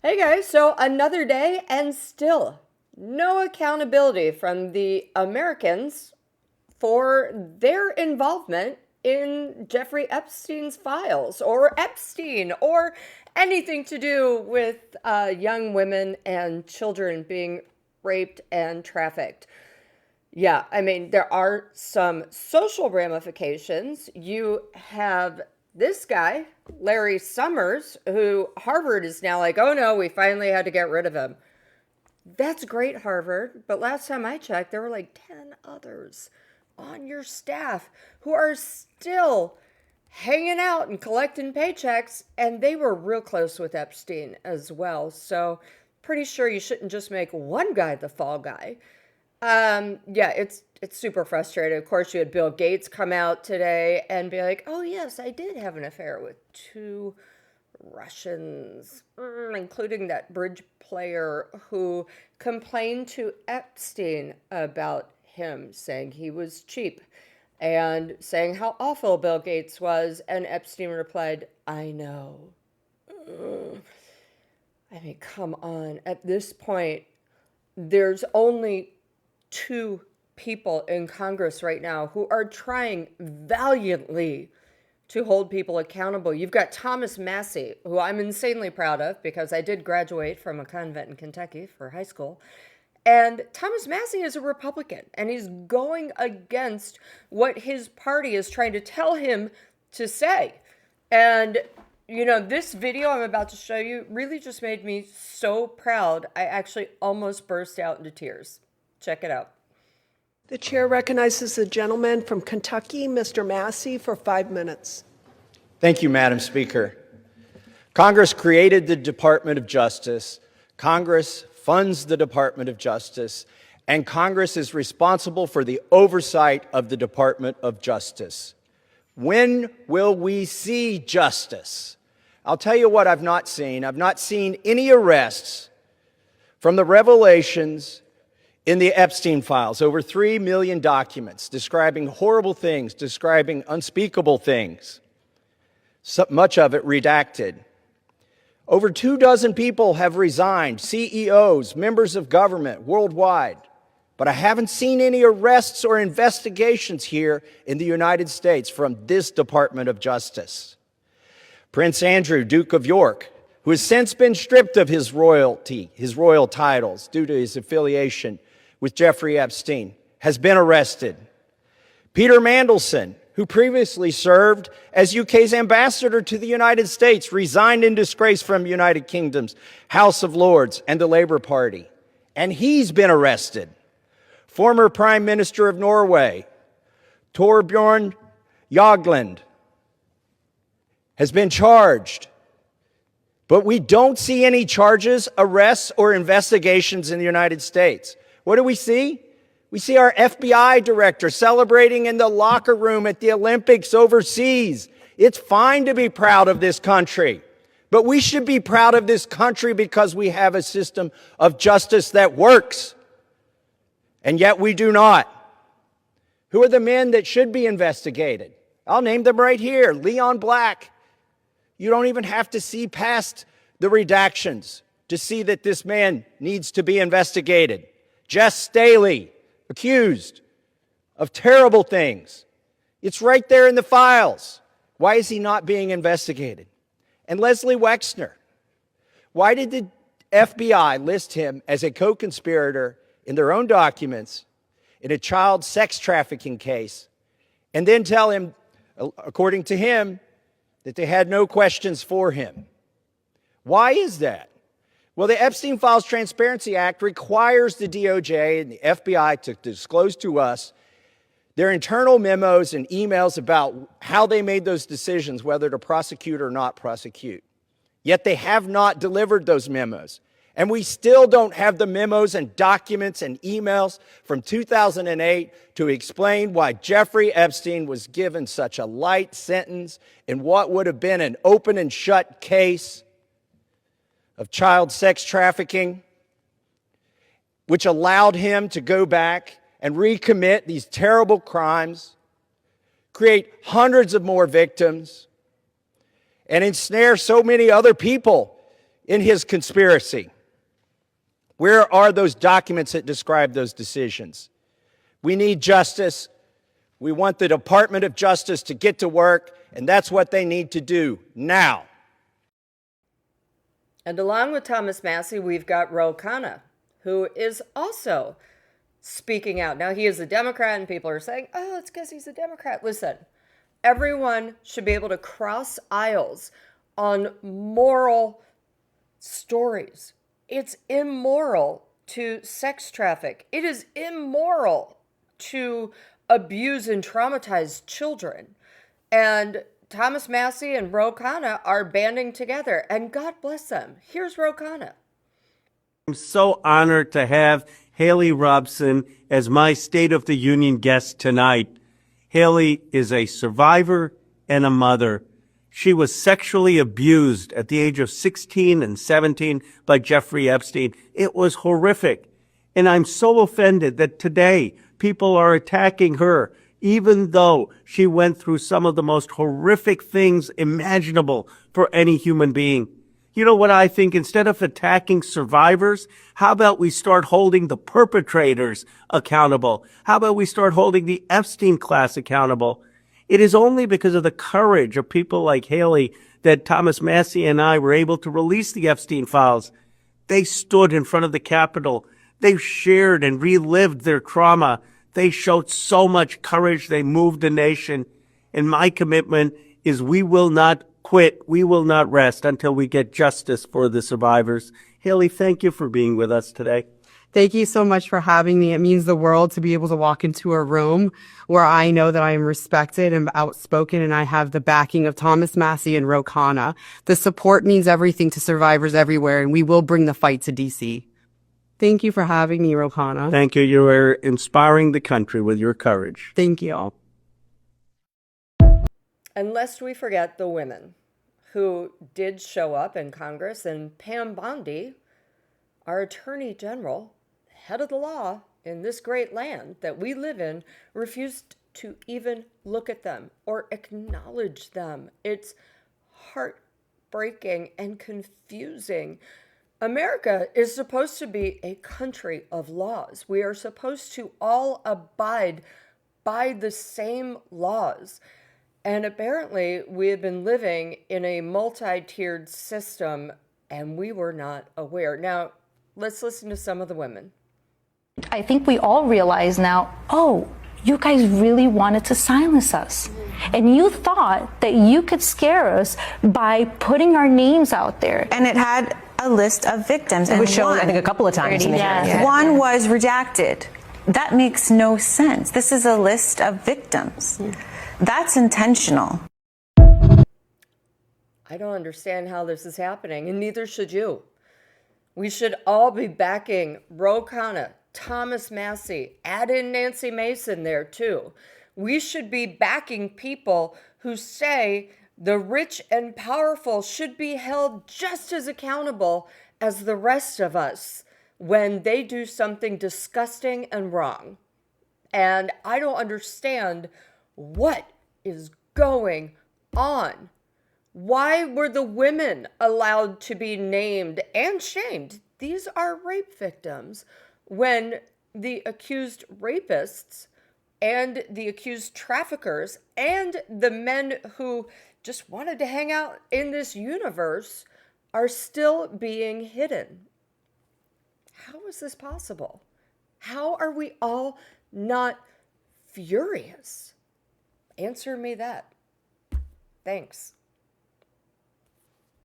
Hey guys, so another day and still no accountability from the Americans for their involvement in Jeffrey Epstein's files or Epstein or anything to do with young women and children being raped and trafficked. Yeah, I mean, there are some social ramifications. You have this guy, Larry Summers, who Harvard is now like, oh no, we finally had to get rid of him. That's great, Harvard. But last time I checked, there were like 10 others on your staff who are still hanging out and collecting paychecks, and they were real close with Epstein as well. So, pretty sure you shouldn't just make one guy the fall guy. Yeah, it's super frustrating. Of course, you had Bill Gates come out today and be like, "Oh yes, I did have an affair with two Russians, including that bridge player who complained to Epstein about him, saying he was cheap and saying how awful Bill Gates was." And Epstein replied, "I know." Ugh. I mean, come on. At this point, there's only two people in Congress right now who are trying valiantly to hold people accountable. You've got Thomas Massie, who I'm insanely proud of because I did graduate from a convent in Kentucky for high school. And Thomas Massie is a Republican, and he's going against what his party is trying to tell him to say. And, you know, this video I'm about to show you really just made me so proud. I actually almost burst out into tears. Check it out. The chair recognizes the gentleman from Kentucky, Mr. Massie, for 5 minutes. Thank you, Madam Speaker. Congress created the Department of Justice. Congress funds the Department of Justice, and Congress is responsible for the oversight of the Department of Justice. When will we see justice? I'll tell you what I've not seen. I've not seen any arrests from the revelations in the Epstein files, over 3 million documents describing horrible things, describing unspeakable things, so much of it redacted. Over 24 people have resigned, CEOs, members of government worldwide, but I haven't seen any arrests or investigations here in the United States from this Department of Justice. Prince Andrew, Duke of York, who has since been stripped of his royalty, his royal titles due to his affiliation with Jeffrey Epstein, has been arrested. Peter Mandelson, who previously served as UK's ambassador to the United States, resigned in disgrace from United Kingdom's House of Lords and the Labour Party, and he's been arrested. Former Prime Minister of Norway, Torbjorn Jagland, has been charged. But we don't see any charges, arrests, or investigations in the United States. What do we see? We see our FBI director celebrating in the locker room at the Olympics overseas. It's fine to be proud of this country, but we should be proud of this country because we have a system of justice that works, and yet we do not. Who are the men that should be investigated? I'll name them right here. Leon Black. You don't even have to see past the redactions to see that this man needs to be investigated. Jess Staley, accused of terrible things. It's right there in the files. Why is he not being investigated? And Leslie Wexner. Why did the FBI list him as a co-conspirator in their own documents in a child sex trafficking case and then tell him, according to him, that they had no questions for him? Why is that? Well, the Epstein Files Transparency Act requires the DOJ and the FBI to disclose to us their internal memos and emails about how they made those decisions, whether to prosecute or not prosecute. Yet they have not delivered those memos. And we still don't have the memos and documents and emails from 2008 to explain why Jeffrey Epstein was given such a light sentence in what would have been an open and shut case of child sex trafficking, which allowed him to go back and recommit these terrible crimes, create hundreds of more victims, and ensnare so many other people in his conspiracy? Where are those documents that describe those decisions? We need justice. We want the Department of Justice to get to work, and that's what they need to do now. And along with Thomas Massie, we've got Khanna, who is also speaking out. Now, he is a Democrat, and people are saying, oh, it's because he's a Democrat. Listen, everyone should be able to cross aisles on moral stories. It's immoral to sex traffic. It is immoral to abuse and traumatize children. And Thomas Massie and Khanna are banding together, and God bless them. Here's Khanna. I'm so honored to have Haley Robson as my State of the Union guest tonight. Haley is a survivor and a mother. She was sexually abused at the age of 16 and 17 by Jeffrey Epstein. It was horrific. And I'm so offended that today people are attacking her, even though she went through some of the most horrific things imaginable for any human being. You know what I think? Instead of attacking survivors, how about we start holding the perpetrators accountable? How about we start holding the Epstein class accountable? It is only because of the courage of people like Haley that Thomas Massie and I were able to release the Epstein files. They stood in front of the Capitol. They shared and relived their trauma. They showed so much courage. They moved the nation. And my commitment is we will not quit. We will not rest until we get justice for the survivors. Haley, thank you for being with us today. Thank you so much for having me. It means the world to be able to walk into a room where I know that I am respected and outspoken, and I have the backing of Thomas Massie and Khanna. The support means everything to survivors everywhere, and we will bring the fight to D.C. Thank you for having me, Khanna. Thank you. You are inspiring the country with your courage. Thank you. And lest we forget the women who did show up in Congress, and Pam Bondi, our Attorney General, head of the law in this great land that we live in, refused to even look at them or acknowledge them. It's heartbreaking and confusing. America is supposed to be a country of laws. We are supposed to all abide by the same laws. And apparently we have been living in a multi-tiered system, and we were not aware. Now, let's listen to some of the women. I think we all realize now, oh, you guys really wanted to silence us. And you thought that you could scare us by putting our names out there. And it had a list of victims. It was shown, I think, a couple of times in the hearing. Yeah. One was redacted. That makes no sense. This is a list of victims. That's intentional. I don't understand how this is happening, and neither should you. We should all be backing Khanna, Thomas Massie, add in Nancy Mason there too. We should be backing people who say the rich and powerful should be held just as accountable as the rest of us when they do something disgusting and wrong. And I don't understand what is going on. Why were the women allowed to be named and shamed? These are rape victims when the accused rapists and the accused traffickers and the men who just wanted to hang out in this universe are still being hidden. How is this possible? How are we all not furious? Answer me that. Thanks.